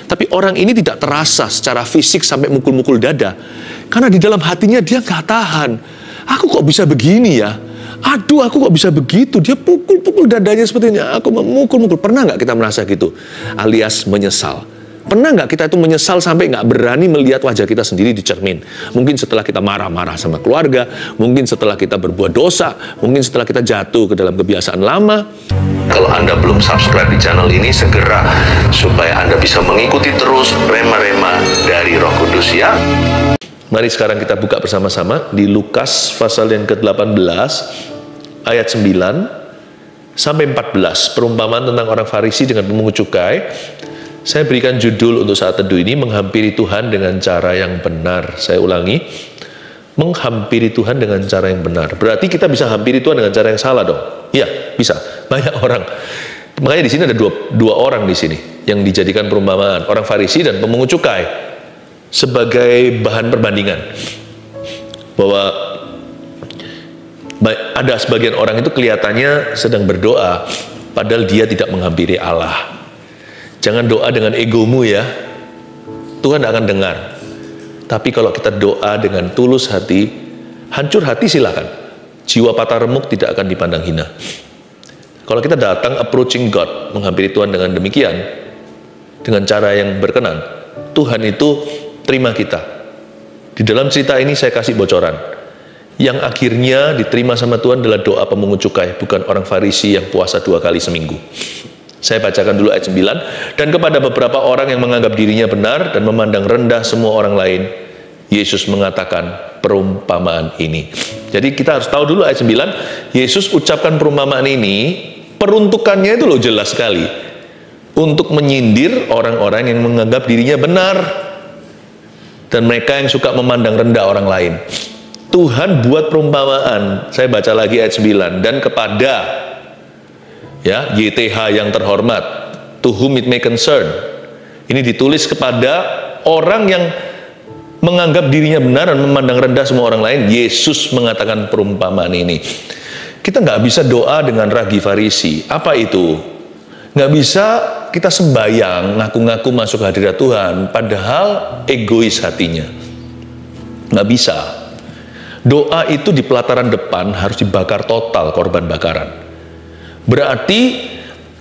Tapi orang ini tidak terasa secara fisik sampai mukul-mukul dada. Karena di dalam hatinya dia nggak tahan. Aku kok bisa begini ya? Aduh, aku kok bisa begitu? Dia pukul-pukul dadanya sepertinya. Aku memukul-mukul. Pernah nggak kita merasa gitu? Alias menyesal. Pernah nggak kita itu menyesal sampai nggak berani melihat wajah kita sendiri di cermin? Mungkin setelah kita marah-marah sama keluarga, mungkin setelah kita berbuat dosa, mungkin setelah kita jatuh ke dalam kebiasaan lama. Kalau Anda belum subscribe di channel ini, segera supaya Anda bisa mengikuti terus rema-rema dari Roh Kudus ya. Mari sekarang kita buka bersama-sama di Lukas pasal yang ke-18 ayat 9 sampai 14, perumpamaan tentang orang Farisi dengan pemungut cukai. Saya berikan judul untuk saat teduh ini, menghampiri Tuhan dengan cara yang benar. Saya ulangi, menghampiri Tuhan dengan cara yang benar. Berarti kita bisa hampiri Tuhan dengan cara yang salah dong? Iya, bisa. Banyak orang. Makanya di sini ada dua orang di sini yang dijadikan perumpamaan, orang Farisi dan pemungut cukai, sebagai bahan perbandingan. Bahwa ada sebagian orang itu kelihatannya sedang berdoa, padahal dia tidak menghampiri Allah. Jangan doa dengan egomu ya, Tuhan akan dengar. Tapi kalau kita doa dengan tulus hati, hancur hati silakan. Jiwa patah remuk tidak akan dipandang hina. Kalau kita datang approaching God, menghampiri Tuhan dengan demikian, dengan cara yang berkenan, Tuhan itu terima kita. Di dalam cerita ini saya kasih bocoran. Yang akhirnya diterima sama Tuhan adalah doa pemungut cukai, bukan orang Farisi yang puasa 2 kali seminggu. Saya bacakan dulu ayat 9. Dan kepada beberapa orang yang menganggap dirinya benar dan memandang rendah semua orang lain, Yesus mengatakan perumpamaan ini. Jadi kita harus tahu dulu ayat 9. Yesus ucapkan perumpamaan ini, peruntukannya itu loh jelas sekali. Untuk menyindir orang-orang yang menganggap dirinya benar. Dan mereka yang suka memandang rendah orang lain. Tuhan buat perumpamaan. Saya baca lagi ayat 9. Dan kepada ya, YTH yang terhormat, to whom it may concern. Ini ditulis kepada orang yang menganggap dirinya benar dan memandang rendah semua orang lain. Yesus mengatakan perumpamaan ini. Kita nggak bisa doa dengan ragi Farisi. Apa itu? Nggak bisa kita sembayang, ngaku-ngaku masuk hadirat Tuhan, padahal egois hatinya. Nggak bisa. Doa itu di pelataran depan harus dibakar total korban bakaran. Berarti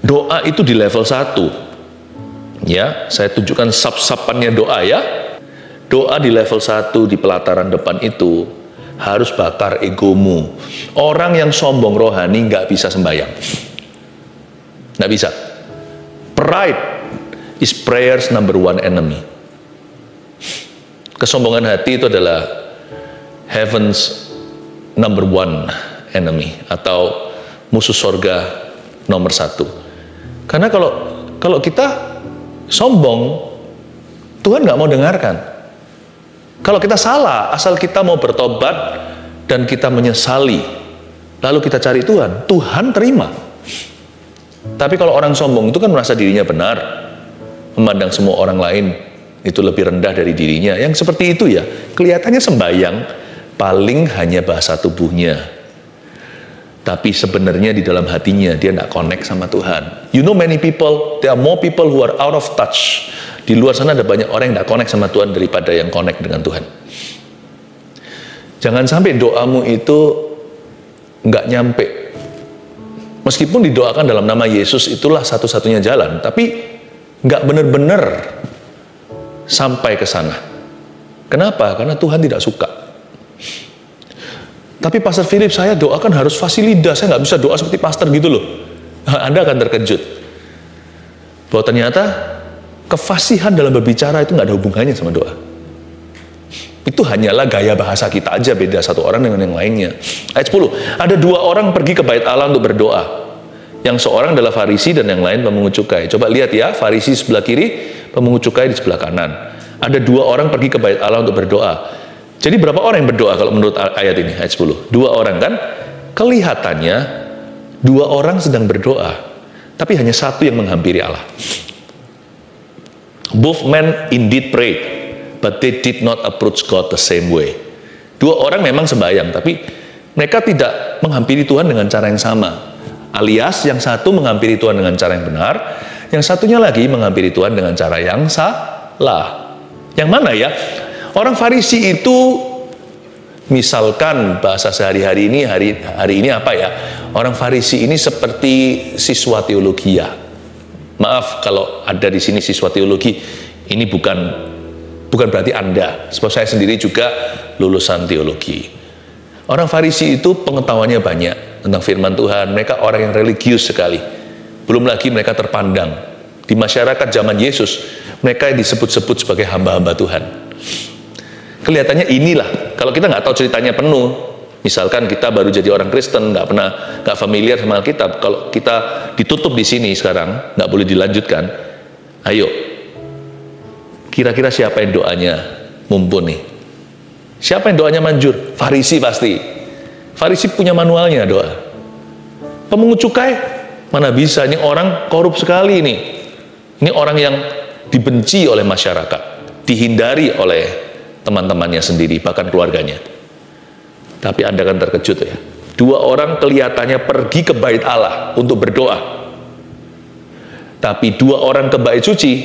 doa itu di level 1. Ya, saya tunjukkan sub-sapannya doa ya. Doa di level 1 di pelataran depan itu harus bakar egomu. Orang yang sombong rohani nggak bisa sembahyang. Nggak bisa. Pride is prayer's number 1 enemy. Kesombongan hati itu adalah heaven's number 1 enemy, atau musuh sorga nomor 1. Karena kalau kita sombong, Tuhan nggak mau dengarkan. Kalau kita salah, asal kita mau bertobat dan kita menyesali, lalu kita cari Tuhan, Tuhan terima. Tapi kalau orang sombong itu kan merasa dirinya benar, memandang semua orang lain itu lebih rendah dari dirinya. Yang seperti itu ya, kelihatannya sembahyang, paling hanya bahasa tubuhnya. Tapi sebenarnya di dalam hatinya dia tidak connect sama Tuhan. You know many people, there are more people who are out of touch. Di luar sana ada banyak orang yang tidak connect sama Tuhan daripada yang connect dengan Tuhan. Jangan sampai doamu itu nggak nyampe. Meskipun didoakan dalam nama Yesus, itulah satu-satunya jalan, tapi nggak benar-benar sampai ke sana. Kenapa? Karena Tuhan tidak suka. Tapi Pastor Philip, saya doakan harus fasilida, saya nggak bisa doa seperti pastor gitu loh. Anda akan terkejut bahwa ternyata kefasihan dalam berbicara itu nggak ada hubungannya sama doa. Itu hanyalah gaya bahasa kita aja, beda satu orang dengan yang lainnya. Ayat 10, ada 2 orang pergi ke bait Allah untuk berdoa. Yang seorang adalah Farisi dan yang lain pemungut cukai. Coba lihat ya, Farisi sebelah kiri, pemungut cukai di sebelah kanan. Ada 2 orang pergi ke bait Allah untuk berdoa. Jadi berapa orang yang berdoa kalau menurut ayat ini, ayat 10? 2 orang kan? Kelihatannya 2 orang sedang berdoa, tapi hanya 1 yang menghampiri Allah. Both men indeed prayed, but they did not approach God the same way. 2 orang memang sembahyang, tapi mereka tidak menghampiri Tuhan dengan cara yang sama. Alias yang satu menghampiri Tuhan dengan cara yang benar, Yang satunya lagi menghampiri Tuhan dengan cara yang salah. Yang mana ya? Orang Farisi itu, misalkan bahasa sehari-hari ini, hari ini apa ya? Orang Farisi ini seperti siswa teologi ya. Maaf kalau ada di sini siswa teologi, ini bukan berarti Anda. Sebab saya sendiri juga lulusan teologi. Orang Farisi itu pengetahuannya banyak tentang firman Tuhan. Mereka orang yang religius sekali. Belum lagi mereka terpandang di masyarakat zaman Yesus. Mereka yang disebut-sebut sebagai hamba-hamba Tuhan. Kelihatannya inilah, kalau kita nggak tahu ceritanya penuh, misalkan kita baru jadi orang Kristen, nggak familiar sama Alkitab, kalau kita ditutup di sini sekarang, nggak boleh dilanjutkan, ayo, kira-kira siapa yang doanya mumpuni? Siapa yang doanya manjur? Farisi pasti. Farisi punya manualnya doa. Pemungut cukai, mana bisa, ini orang korup sekali ini. Ini orang yang dibenci oleh masyarakat, dihindari oleh teman-temannya sendiri, bahkan keluarganya. Tapi Anda kan terkejut ya. Dua orang kelihatannya pergi ke bait Allah untuk berdoa. Tapi dua orang ke bait suci,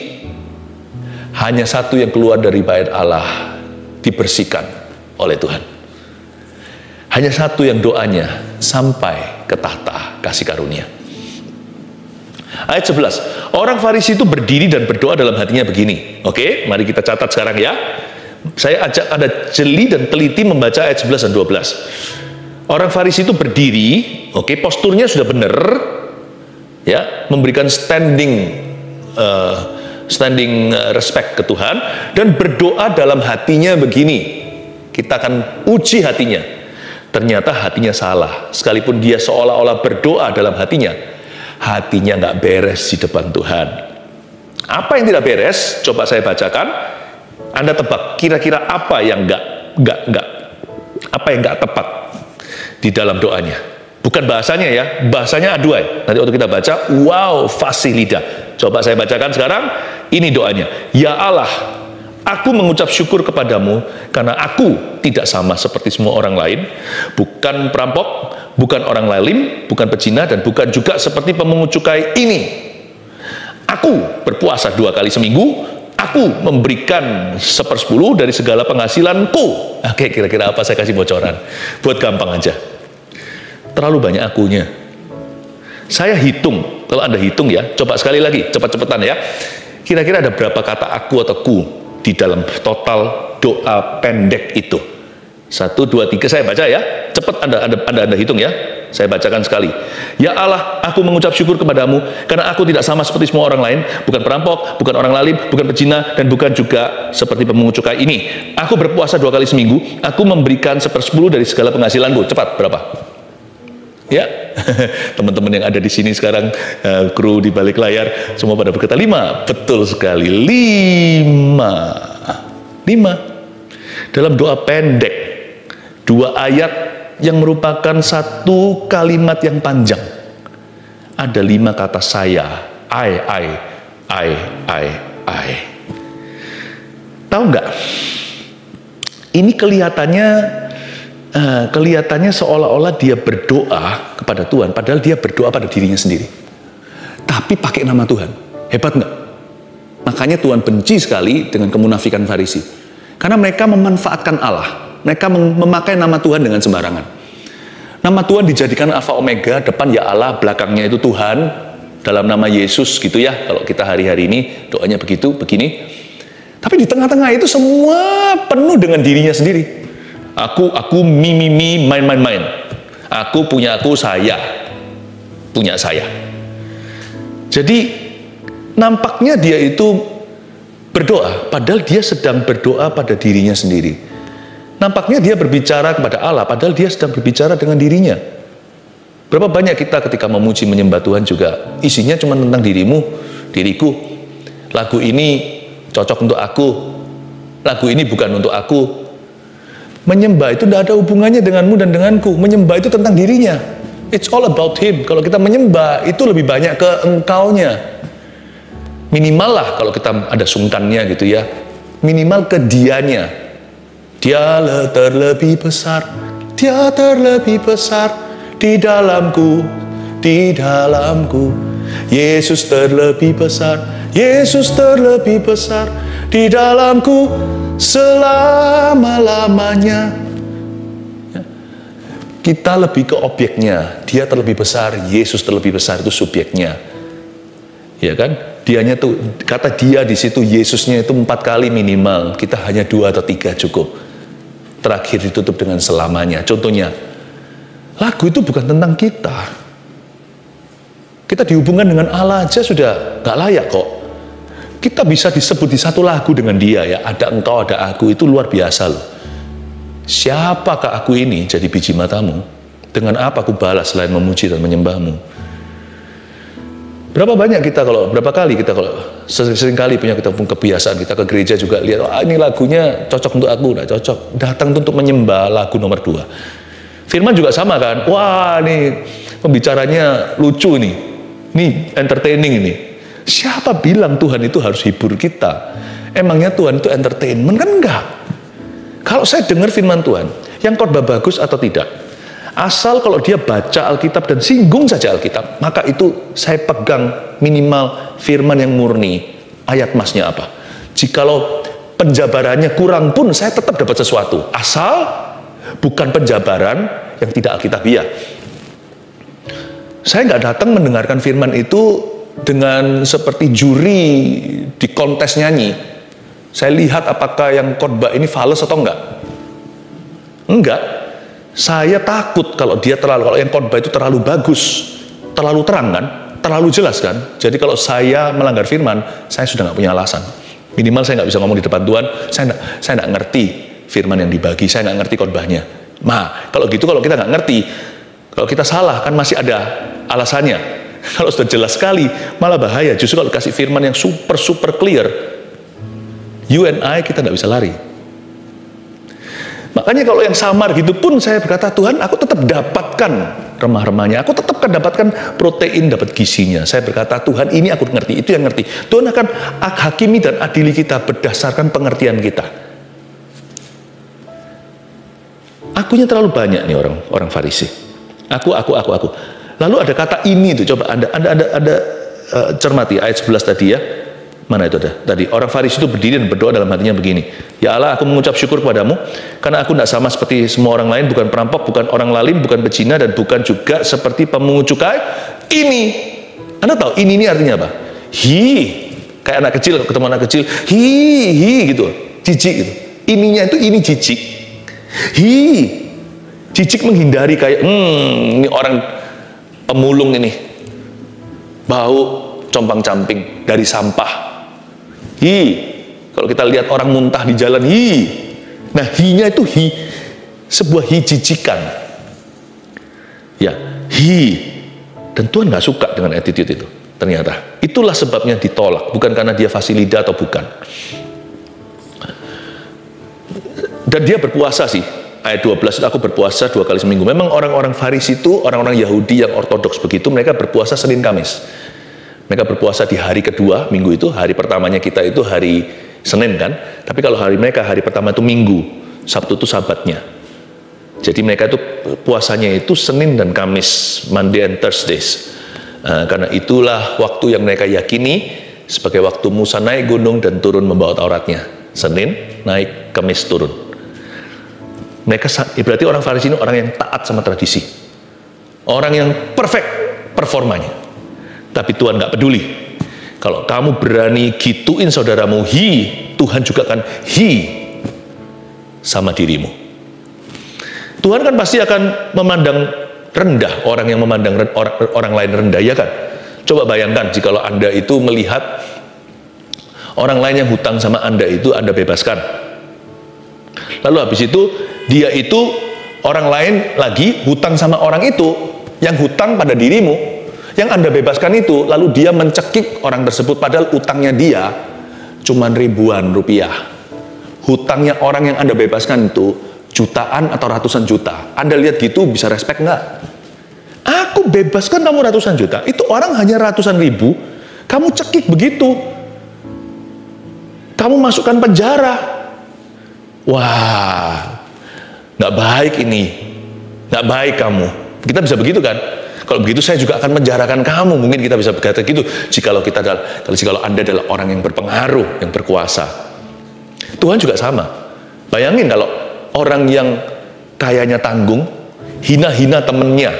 hanya satu yang keluar dari bait Allah dibersihkan oleh Tuhan. Hanya satu yang doanya sampai ke tahta kasih karunia. Ayat 11. Orang Farisi itu berdiri dan berdoa dalam hatinya begini. Oke, mari kita catat sekarang ya. Saya ajak Anda jeli dan teliti membaca ayat 11 dan 12. Orang Farisi itu berdiri, oke, posturnya sudah benar, ya, memberikan standing respect ke Tuhan, dan berdoa dalam hatinya begini. Kita akan uji hatinya. Ternyata hatinya salah. Sekalipun dia seolah-olah berdoa dalam hatinya nggak beres di depan Tuhan. Apa yang tidak beres? Coba saya bacakan. Anda tebak kira-kira apa yang nggak tepat di dalam doanya. Bukan bahasanya ya, bahasanya aduai. Nanti waktu kita baca, wow, fasih lidah. Coba saya bacakan sekarang. Ini doanya. Ya Allah, aku mengucap syukur kepadamu karena aku tidak sama seperti semua orang lain. Bukan perampok, bukan orang lalim, bukan pezina, dan bukan juga seperti pemungut cukai ini. Aku berpuasa 2 kali seminggu. Aku memberikan 1/10 dari segala penghasilanku. Oke, kira-kira apa, saya kasih bocoran. Buat gampang aja. Terlalu banyak akunya. Saya hitung, kalau Anda hitung ya, coba sekali lagi, cepat-cepatan ya. Kira-kira ada berapa kata aku atau ku di dalam total doa pendek itu? 1, 2, 3, saya baca ya. Cepat Anda hitung ya. Saya bacakan sekali. Ya Allah, aku mengucap syukur kepadamu karena aku tidak sama seperti semua orang lain, bukan perampok, bukan orang lalim, bukan pezina, dan bukan juga seperti pemungut cukai ini. Aku berpuasa 2 kali seminggu, aku memberikan 1/10 dari segala penghasilanku. Cepat, berapa? Ya, teman-teman yang ada di sini sekarang, kru di balik layar, semua pada berkata 5. Betul sekali, 5. Dalam doa pendek, 2 ayat yang merupakan 1 kalimat yang panjang. Ada 5 kata saya, I. Tahu nggak? Ini kelihatannya seolah-olah dia berdoa kepada Tuhan, padahal dia berdoa pada dirinya sendiri. Tapi pakai nama Tuhan. Hebat nggak? Makanya Tuhan benci sekali dengan kemunafikan Farisi. Karena mereka memanfaatkan Allah. Mereka memakai nama Tuhan dengan sembarangan. Nama Tuhan dijadikan Alfa Omega, depan ya Allah, belakangnya itu Tuhan, dalam nama Yesus gitu ya. Kalau kita hari-hari ini doanya begitu, begini. Tapi di tengah-tengah itu semua penuh dengan dirinya sendiri. Aku, me, main. Aku punya aku, saya. Punya saya. Jadi nampaknya dia itu berdoa, padahal dia sedang berdoa pada dirinya sendiri. Nampaknya dia berbicara kepada Allah, padahal dia sedang berbicara dengan dirinya. Berapa banyak kita ketika memuji menyembah Tuhan juga isinya cuma tentang dirimu, diriku. Lagu ini cocok untuk aku, lagu ini bukan untuk aku. Menyembah itu tidak ada hubungannya denganmu dan denganku. Menyembah itu tentang dirinya. It's all about him. Kalau kita menyembah itu lebih banyak ke engkaunya. Minimal lah kalau kita ada sungkannya gitu ya. Minimal ke dianya. Dia terlebih besar di dalamku, Yesus terlebih besar, Yesus terlebih besar di dalamku selama-lamanya. Kita lebih ke objeknya, dia terlebih besar, Yesus terlebih besar, itu subjeknya. Ya kan? Dianya tuh, kata dia di situ, Yesusnya itu 4 kali minimal, kita hanya 2 atau 3 cukup. Terakhir ditutup dengan selamanya. Contohnya, lagu itu bukan tentang kita. Kita dihubungkan dengan Allah aja sudah gak layak kok. Kita bisa disebut di satu lagu dengan dia ya. Ada engkau, ada aku, itu luar biasa loh. Siapakah aku ini jadi biji matamu? Dengan apa aku balas selain memuji dan menyembahmu? Berapa kali kita kalau sering kali punya kita pun kebiasaan, kita ke gereja juga lihat, ini lagunya cocok untuk aku, nggak cocok. Datang untuk menyembah, lagu nomor 2. Firman juga sama kan? Wah, ini pembicaranya lucu nih. Nih, entertaining ini. Siapa bilang Tuhan itu harus hibur kita? Emangnya Tuhan itu entertainment? Kan enggak. Kalau saya dengar firman Tuhan, yang khotbah bagus atau tidak, asal kalau dia baca Alkitab dan singgung saja Alkitab, maka itu saya pegang minimal firman yang murni. Ayat masnya apa? Jikalau penjabarannya kurang pun saya tetap dapat sesuatu. Asal bukan penjabaran yang tidak Alkitabiah. Saya nggak datang mendengarkan firman itu dengan seperti juri di kontes nyanyi. Saya lihat apakah yang khotbah ini fals atau enggak. Enggak. Saya takut kalau yang khotbah itu terlalu bagus, terlalu terang kan, terlalu jelas kan. Jadi kalau saya melanggar firman, saya sudah nggak punya alasan. Minimal saya nggak bisa ngomong di depan Tuhan. Saya nggak ngerti firman yang dibagi, saya nggak ngerti khotbahnya. Nah, kalau gitu, kalau kita nggak ngerti, kalau kita salah kan masih ada alasannya. Kalau sudah jelas sekali, malah bahaya. Justru kalau kasih firman yang super clear, you and I, kita nggak bisa lari. Makanya kalau yang samar gitu pun saya berkata, Tuhan, aku tetap dapatkan remah-remahnya, aku tetap akan dapatkan protein, dapat gizinya. Saya berkata, Tuhan, ini aku ngerti, itu yang ngerti. Tuhan akan hakimi dan adili kita berdasarkan pengertian kita. Akunya terlalu banyak nih orang Farisi. Aku. Lalu ada kata ini tuh, coba Anda cermati ayat 11 tadi ya. Mana itu ada? Tadi orang Farisi itu berdiri dan berdoa dalam hatinya begini. Ya Allah, aku mengucap syukur kepadamu karena aku tidak sama seperti semua orang lain, bukan perampok, bukan orang lalim, bukan pezina, dan bukan juga seperti pemungut cukai. Ini, Anda tahu ini artinya apa? Kayak anak kecil, ketemu anak kecil, gitu, jijik gitu. Ininya itu ini jijik. Jijik menghindari kayak, ini orang pemulung ini, bau compang-camping dari sampah. Kalau kita lihat orang muntah di jalan, nah nya itu sebuah jijikan. Ya, dan Tuhan nggak suka dengan attitude itu. Ternyata itulah sebabnya ditolak, bukan karena dia fasilida atau bukan. Dan dia berpuasa sih. Ayat 12, aku berpuasa 2 kali seminggu. Memang orang-orang Farisi itu, orang-orang Yahudi yang ortodoks begitu, mereka berpuasa Senin Kamis. Mereka berpuasa di hari kedua, minggu itu. Hari pertamanya kita itu hari Senin kan. Tapi kalau hari mereka, hari pertama itu Minggu. Sabtu itu Sabatnya. Jadi mereka itu puasanya itu Senin dan Kamis, Monday and Thursdays. Karena itulah waktu yang mereka yakini sebagai waktu Musa naik gunung dan turun membawa Tauratnya. Senin naik, Kamis turun. Mereka berarti orang Farisi ini orang yang taat sama tradisi. Orang yang perfect performanya. Tapi Tuhan nggak peduli. Kalau kamu berani gituin saudaramu, Tuhan juga akan sama dirimu. Tuhan kan pasti akan memandang rendah orang yang memandang orang lain rendah, ya kan? Coba bayangkan jikalau Anda itu melihat orang lain yang hutang sama Anda itu Anda bebaskan. Lalu habis itu dia itu orang lain lagi hutang sama orang itu yang hutang pada dirimu. Yang Anda bebaskan itu, lalu dia mencekik orang tersebut, padahal utangnya dia cuman ribuan rupiah. Hutangnya orang yang Anda bebaskan itu jutaan atau ratusan juta. Anda lihat gitu bisa respect nggak? Aku bebaskan kamu ratusan juta, itu orang hanya ratusan ribu, kamu cekik begitu. Kamu masukkan penjara. Wah, nggak baik ini. Nggak baik kamu. Kita bisa begitu kan? Kalau begitu saya juga akan menjarakan kamu. Mungkin kita bisa berkata gitu. Jikalau Anda adalah orang yang berpengaruh, yang berkuasa. Tuhan juga sama. Bayangin kalau orang yang kayanya tanggung, hina-hina temennya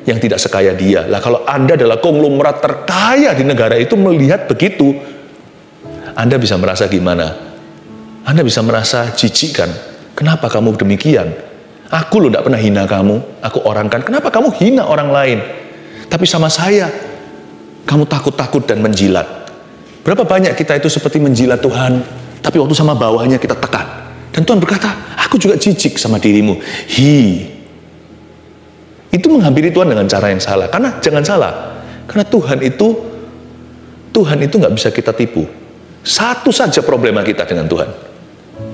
yang tidak sekaya dia. Lah kalau Anda adalah konglomerat terkaya di negara itu, melihat begitu, Anda bisa merasa gimana? Anda bisa merasa jijik kan? Kenapa kamu demikian? Aku loh tidak pernah hina kamu, aku orang kan. Kenapa kamu hina orang lain? Tapi sama saya, kamu takut-takut dan menjilat. Berapa banyak kita itu seperti menjilat Tuhan, tapi waktu sama bawahnya kita tekan. Dan Tuhan berkata, aku juga jijik sama dirimu. Itu menghampiri Tuhan dengan cara yang salah. Karena jangan salah, karena Tuhan itu nggak bisa kita tipu. Satu saja problema kita dengan Tuhan.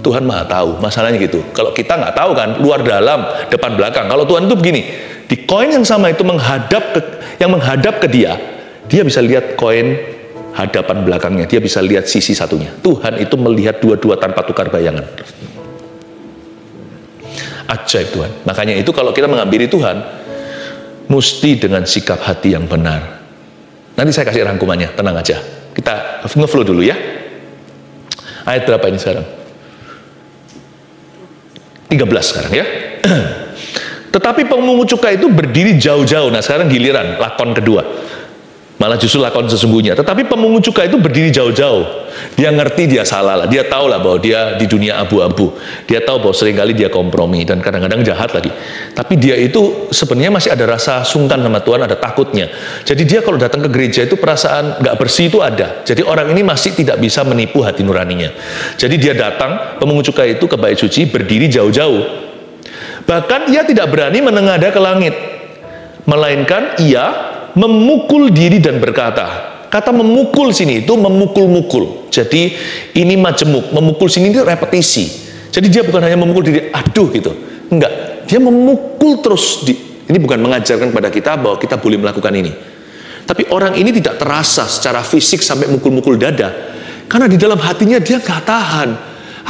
Tuhan Maha tahu, masalahnya gitu. Kalau kita nggak tahu kan, luar dalam, depan belakang. Kalau Tuhan itu begini, di koin yang sama itu menghadap ke dia bisa lihat koin hadapan belakangnya, dia bisa lihat sisi satunya. Tuhan itu melihat dua-dua tanpa tukar bayangan. Ajaib Tuhan. Makanya itu kalau kita menghampiri Tuhan, mesti dengan sikap hati yang benar. Nanti saya kasih rangkumannya, tenang aja. Kita nge-flow dulu ya. Ayat berapa ini sekarang? 13 sekarang ya. Tetapi pemungut cukai itu berdiri jauh-jauh. Nah sekarang giliran lakon kedua. Malah justru lakon sesungguhnya. Tetapi pemungut cukai itu berdiri jauh-jauh. Dia ngerti dia salah lah. Dia tahu lah bahwa dia di dunia abu-abu. Dia tahu bahwa seringkali dia kompromi dan kadang-kadang jahat lagi. Tapi dia itu sebenarnya masih ada rasa sungkan sama Tuhan, ada takutnya. Jadi dia kalau datang ke gereja itu perasaan nggak bersih itu ada. Jadi orang ini masih tidak bisa menipu hati nuraninya. Jadi dia datang, pemungut cukai itu ke bait suci berdiri jauh-jauh. Bahkan ia tidak berani menengadah ke langit, melainkan ia memukul diri dan berkata. Kata memukul sini itu memukul-mukul. Jadi ini majemuk, memukul sini itu repetisi. Jadi dia bukan hanya memukul diri, aduh gitu. Enggak, dia memukul terus. Ini bukan mengajarkan kepada kita bahwa kita boleh melakukan ini. Tapi orang ini tidak terasa secara fisik sampai mukul-mukul dada. Karena di dalam hatinya dia nggak tahan.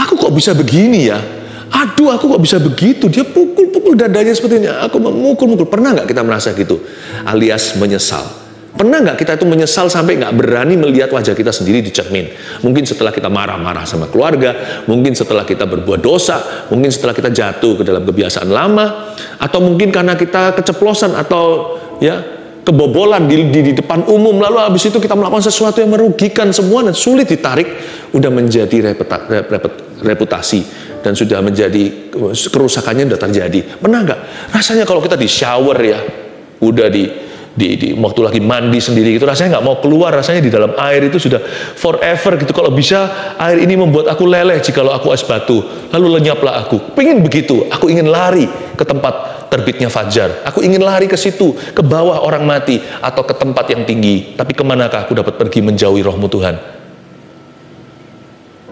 Aku kok bisa begini ya? Aduh, aku kok bisa begitu? Dia pukul-pukul dadanya sepertinya. Aku memukul-mukul. Pernah nggak kita merasa gitu? Alias menyesal. Pernah nggak kita itu menyesal sampai nggak berani melihat wajah kita sendiri di cermin? Mungkin setelah kita marah-marah sama keluarga, mungkin setelah kita berbuat dosa, mungkin setelah kita jatuh ke dalam kebiasaan lama, atau mungkin karena kita keceplosan atau ya kebobolan di depan umum, lalu habis itu kita melakukan sesuatu yang merugikan semua dan sulit ditarik, udah menjadi reputasi dan sudah menjadi kerusakannya sudah terjadi. Pernah nggak? Rasanya kalau kita di shower ya, udah di waktu lagi mandi sendiri itu rasanya nggak mau keluar, rasanya di dalam air itu sudah forever gitu. Kalau bisa air ini membuat aku leleh jikalau aku es batu, lalu lenyaplah aku. Pengen begitu, aku ingin lari ke tempat terbitnya fajar, aku ingin lari ke situ, ke bawah orang mati atau ke tempat yang tinggi. Tapi kemanakah aku dapat pergi menjauhi rohmu Tuhan?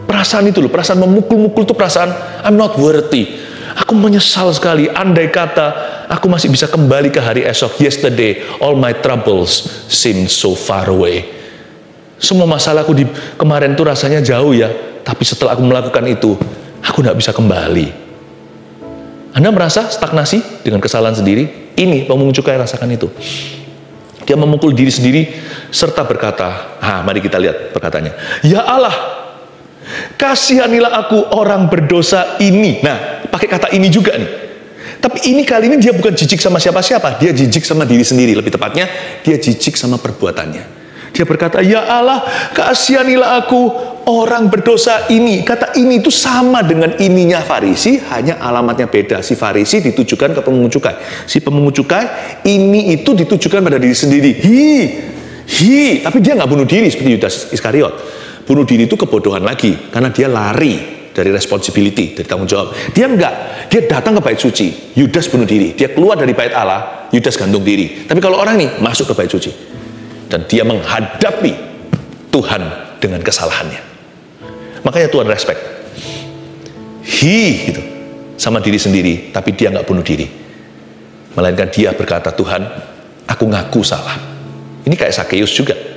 Perasaan itu loh, perasaan memukul-mukul itu perasaan I'm not worthy. Aku menyesal sekali, andai kata aku masih bisa kembali ke hari esok. Yesterday, all my troubles seem so far away. Semua masalahku di kemarin itu rasanya jauh ya, tapi setelah aku melakukan itu, aku tidak bisa kembali. Anda merasa stagnasi dengan kesalahan sendiri? Ini pemungut cukai rasakan itu. Dia memukul diri sendiri serta berkata, mari kita lihat perkataannya. Ya Allah, kasihanilah aku orang berdosa ini. Nah, pakai kata ini juga nih. Tapi ini kali ini dia bukan jijik sama siapa-siapa. Dia jijik sama diri sendiri. Lebih tepatnya, dia jijik sama perbuatannya. Dia berkata, ya Allah, kasihanilah aku orang berdosa ini. Kata ini itu sama dengan ininya Farisi, hanya alamatnya beda. Si Farisi ditujukan ke pemungut cukai. Si pemungut cukai, ini itu ditujukan pada diri sendiri. Tapi dia nggak bunuh diri seperti Yudas Iskariot. Bunuh diri itu kebodohan lagi, karena dia lari dari responsibility, dari tanggung jawab. Dia enggak, dia datang ke bait suci. Yudas bunuh diri, dia keluar dari bait Allah, Yudas gantung diri. Tapi kalau orang nih masuk ke bait suci dan dia menghadapi Tuhan dengan kesalahannya, makanya Tuhan respect. Gitu sama diri sendiri, tapi dia nggak bunuh diri, melainkan dia berkata, Tuhan, aku ngaku salah. Ini kayak Sakeus juga.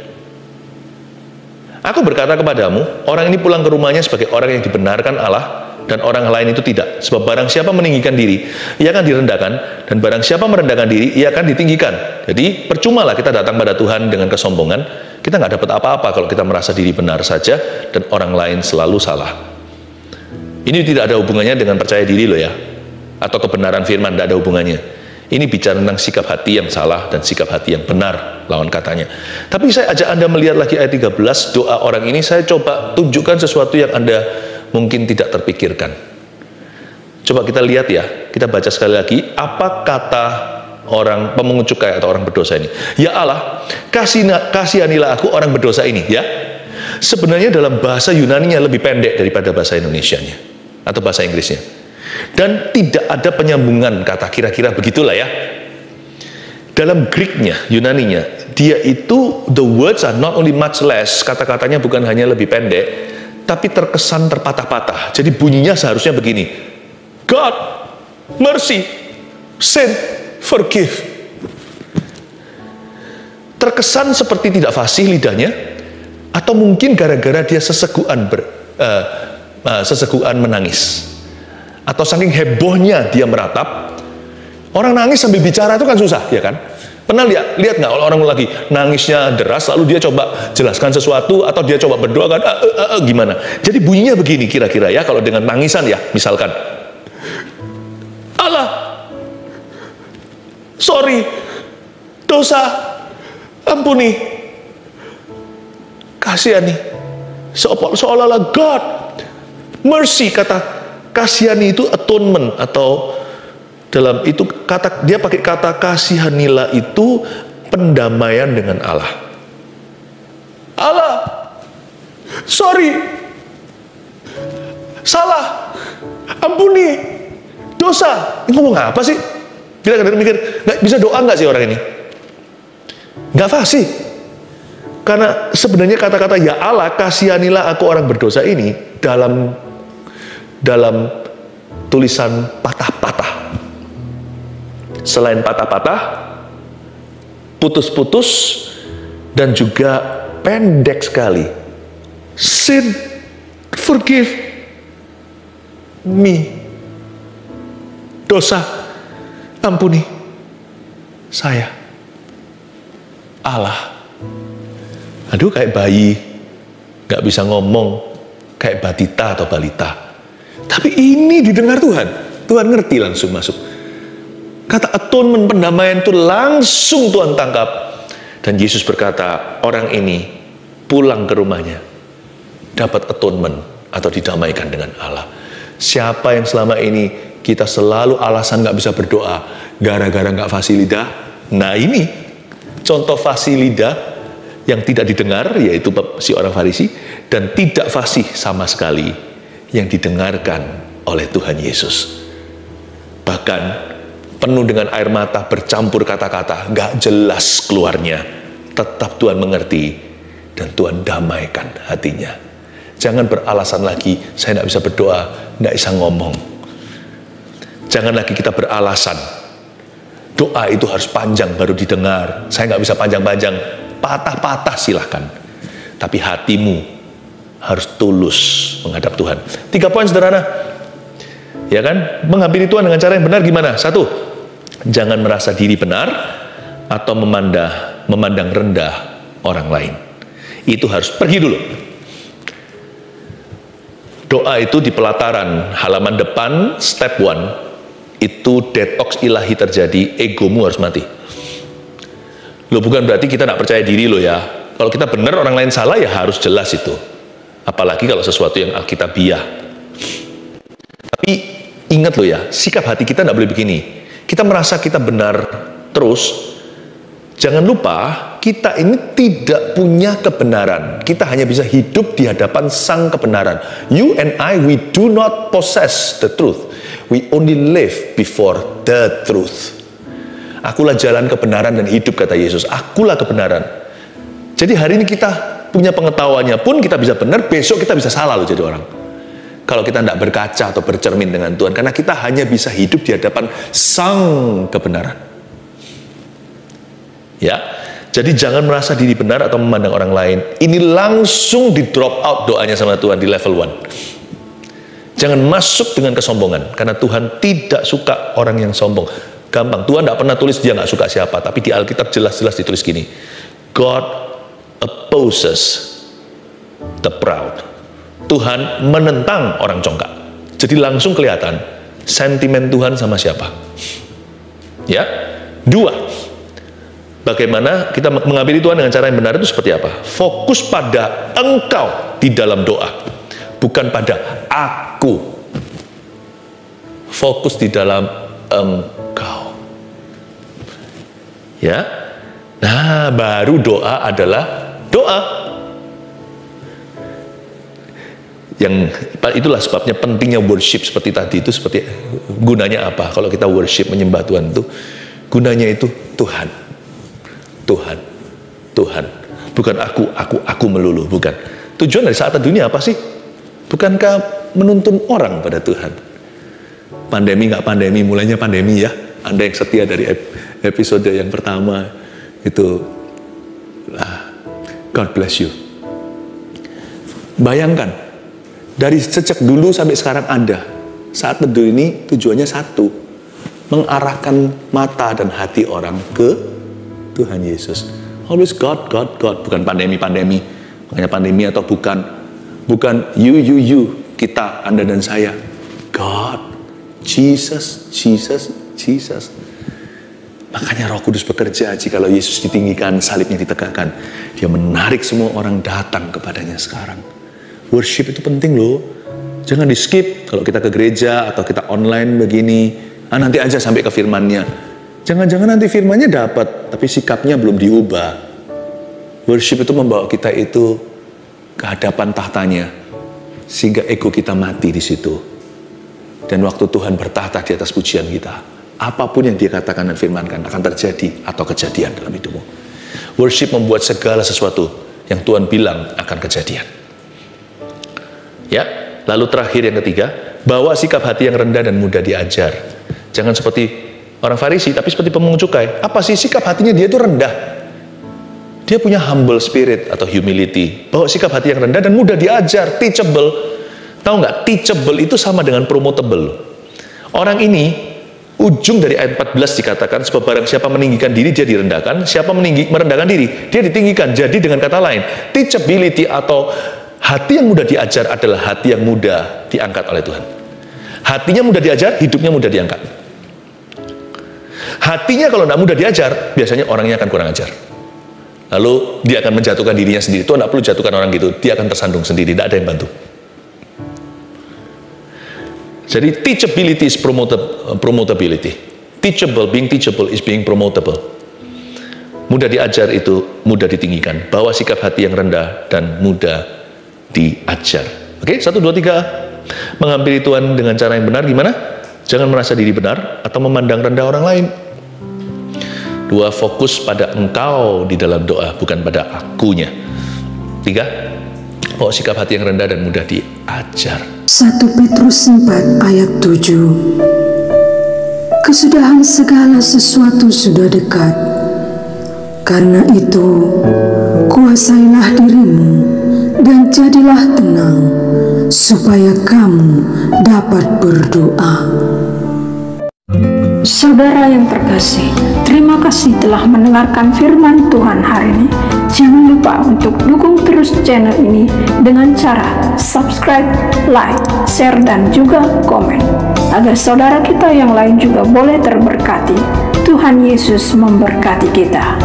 Aku berkata kepadamu, orang ini pulang ke rumahnya sebagai orang yang dibenarkan Allah dan orang lain itu tidak. Sebab barang siapa meninggikan diri, ia akan direndahkan, dan barang siapa merendahkan diri, ia akan ditinggikan. Jadi percumalah kita datang pada Tuhan dengan kesombongan. Kita nggak dapat apa-apa kalau kita merasa diri benar saja dan orang lain selalu salah. Ini tidak ada hubungannya dengan percaya diri loh ya, atau kebenaran firman, tidak ada hubungannya. Ini bicara tentang sikap hati yang salah dan sikap hati yang benar, lawan katanya. Tapi saya ajak Anda melihat lagi ayat 13, doa orang ini. Saya coba tunjukkan sesuatu yang Anda mungkin tidak terpikirkan. Coba kita lihat ya, kita baca sekali lagi, apa kata orang pemungut cukai atau orang berdosa ini. Ya Allah, kasihanilah aku orang berdosa ini, ya. Sebenarnya dalam bahasa Yunani-nya lebih pendek daripada bahasa Indonesianya atau bahasa Inggrisnya. Dan tidak ada penyambungan kata, kira-kira begitulah ya. Dalam Greek-nya, Yunani-nya, dia itu, the words are not only much less, kata-katanya bukan hanya lebih pendek, tapi terkesan terpatah-patah. Jadi bunyinya seharusnya begini, God, mercy, sin, forgive. Terkesan seperti tidak fasih lidahnya, atau mungkin gara-gara dia sesegukan menangis. Atau saking hebohnya dia meratap. Orang nangis sambil bicara itu kan susah, ya kan? Pernah lihat nggak orang lagi nangisnya deras, lalu dia coba jelaskan sesuatu, atau dia coba berdoa kan, gimana? Jadi bunyinya begini kira-kira ya, kalau dengan tangisan ya, misalkan, Allah, sorry, dosa, ampuni, kasihani. Seolah-olah God, mercy, kata kasihani itu atonement, atau dalam itu kata dia pakai kata kasihanilah itu pendamaian dengan Allah. Allah, sorry, salah, ampuni, dosa. Ini ngomong apa sih? Kita kadang mikir, nggak bisa doa nggak sih orang ini? Nggak fasih. Karena sebenarnya kata-kata ya Allah, kasihanilah aku orang berdosa ini dalam tulisan patah-patah. Selain patah-patah, putus-putus, dan juga pendek sekali. Sin, forgive me. Dosa, ampuni saya. Allah. Aduh, kayak bayi, gak bisa ngomong, kayak batita atau balita. Tapi ini didengar Tuhan. Tuhan ngerti, langsung masuk. Kata atonement, pendamaian itu langsung Tuhan tangkap. Dan Yesus berkata, orang ini pulang ke rumahnya, dapat atonement atau didamaikan dengan Allah. Siapa yang selama ini kita selalu alasan gak bisa berdoa, gara-gara gak fasih lidah? Nah ini, contoh fasih lidah yang tidak didengar, yaitu si orang Farisi, dan tidak fasih sama sekali yang didengarkan oleh Tuhan Yesus. Bahkan penuh dengan air mata, bercampur kata-kata, gak jelas keluarnya. Tetap Tuhan mengerti dan Tuhan damaikan hatinya. Jangan beralasan lagi, saya gak bisa berdoa, gak bisa ngomong. Jangan lagi kita beralasan, doa itu harus panjang baru didengar. Saya gak bisa panjang-panjang, patah-patah silahkan. Tapi hatimu harus tulus menghadap Tuhan. 3 poin sederhana, ya kan? Menghampiri Tuhan dengan cara yang benar gimana? 1, jangan merasa diri benar atau memandang rendah orang lain. Itu harus pergi dulu. Doa itu di pelataran halaman depan, step 1, itu detox ilahi terjadi, egomu harus mati. Loh, bukan berarti kita tidak percaya diri loh ya. Kalau kita benar orang lain salah ya harus jelas itu. Apalagi kalau sesuatu yang alkitabiah. Tapi ingat loh ya, sikap hati kita tidak boleh begini. Kita merasa kita benar terus. Jangan lupa, kita ini tidak punya kebenaran. Kita hanya bisa hidup di hadapan sang kebenaran. You and I, we do not possess the truth. We only live before the truth. Akulah jalan kebenaran dan hidup, kata Yesus. Akulah kebenaran. Jadi hari ini kita punya pengetahuannya pun kita bisa benar, besok kita bisa salah loh jadi orang. Kalau kita tidak berkaca atau bercermin dengan Tuhan. Karena kita hanya bisa hidup di hadapan sang kebenaran. Ya, jadi jangan merasa diri benar atau memandang orang lain. Ini langsung di drop out doanya sama Tuhan di level 1. Jangan masuk dengan kesombongan, karena Tuhan tidak suka orang yang sombong. Gampang, Tuhan tidak pernah tulis dia nggak suka siapa, tapi di Alkitab jelas-jelas ditulis gini, God opposes the proud. Tuhan menentang orang congkak. Jadi langsung kelihatan sentimen Tuhan sama siapa. Ya. 2, bagaimana kita menghampiri Tuhan dengan cara yang benar itu seperti apa? Fokus pada engkau di dalam doa, bukan pada aku. Fokus di dalam engkau. Ya. Nah, baru doa adalah doa. Itulah sebabnya pentingnya worship seperti tadi itu. Seperti gunanya apa? Kalau kita worship menyembah Tuhan itu, gunanya itu Tuhan, Tuhan, Tuhan. Bukan aku melulu, bukan. Tujuan dari saat dunia apa sih? Bukankah menuntun orang pada Tuhan? Pandemi nggak pandemi, mulainya pandemi ya. Anda yang setia dari episode yang pertama itu, God bless you. Bayangkan, dari sejak dulu sampai sekarang ada. Saat teduh ini tujuannya satu, mengarahkan mata dan hati orang ke Tuhan Yesus. Always God, God, God. Bukan pandemi-pandemi. Makanya pandemi atau bukan you, kita, Anda dan saya. God, Jesus, Jesus, Jesus. Makanya Roh Kudus bekerja jikalau Yesus ditinggikan, salibnya ditegakkan. Dia menarik semua orang datang kepadanya sekarang. Worship itu penting loh. Jangan di skip kalau kita ke gereja atau kita online begini. Nanti aja sampai ke firmannya. Jangan-jangan nanti firmannya dapat, tapi sikapnya belum diubah. Worship itu membawa kita itu ke hadapan tahtanya, sehingga ego kita mati di situ. Dan waktu Tuhan bertahta di atas pujian kita, apapun yang dia katakan dan firmankan akan terjadi atau kejadian dalam hidupmu. Worship membuat segala sesuatu yang Tuhan bilang akan kejadian. Ya, lalu terakhir yang ketiga, bawa sikap hati yang rendah dan mudah diajar. Jangan seperti orang Farisi, tapi seperti pemungut cukai. Apa sih sikap hatinya? Dia itu rendah. Dia punya humble spirit atau humility. Bawa sikap hati yang rendah dan mudah diajar, teachable. Tahu nggak? Teachable itu sama dengan promotable. Orang ini, ujung dari ayat 14 dikatakan, sebab barang siapa meninggikan diri, dia direndahkan. Siapa merendahkan diri, dia ditinggikan. Jadi dengan kata lain, teachability atau hati yang mudah diajar adalah hati yang mudah diangkat oleh Tuhan. Hatinya mudah diajar, hidupnya mudah diangkat. Hatinya kalau tidak mudah diajar, biasanya orangnya akan kurang ajar. Lalu dia akan menjatuhkan dirinya sendiri. Tuhan tidak perlu jatuhkan orang gitu, dia akan tersandung sendiri, tidak ada yang bantu. Jadi teachability is promotability. Being teachable is being promotable. Mudah diajar itu mudah ditinggikan. Bawa sikap hati yang rendah dan mudah diajar. Oke, 1, 2, 3. Menghampiri Tuhan dengan cara yang benar gimana? Jangan merasa diri benar atau memandang rendah orang lain. 2, fokus pada engkau di dalam doa, bukan pada akunya. 3, bawa sikap hati yang rendah dan mudah diajar. 1 Petrus 4 ayat 7. Kesudahan segala sesuatu sudah dekat. Karena itu, kuasailah dirimu dan jadilah tenang, supaya kamu dapat berdoa. Saudara yang terkasih, terima kasih telah mendengarkan firman Tuhan hari ini. Jangan lupa untuk dukung terus channel ini dengan cara subscribe, like, share, dan juga komen, agar saudara kita yang lain juga boleh terberkati. Tuhan Yesus memberkati kita.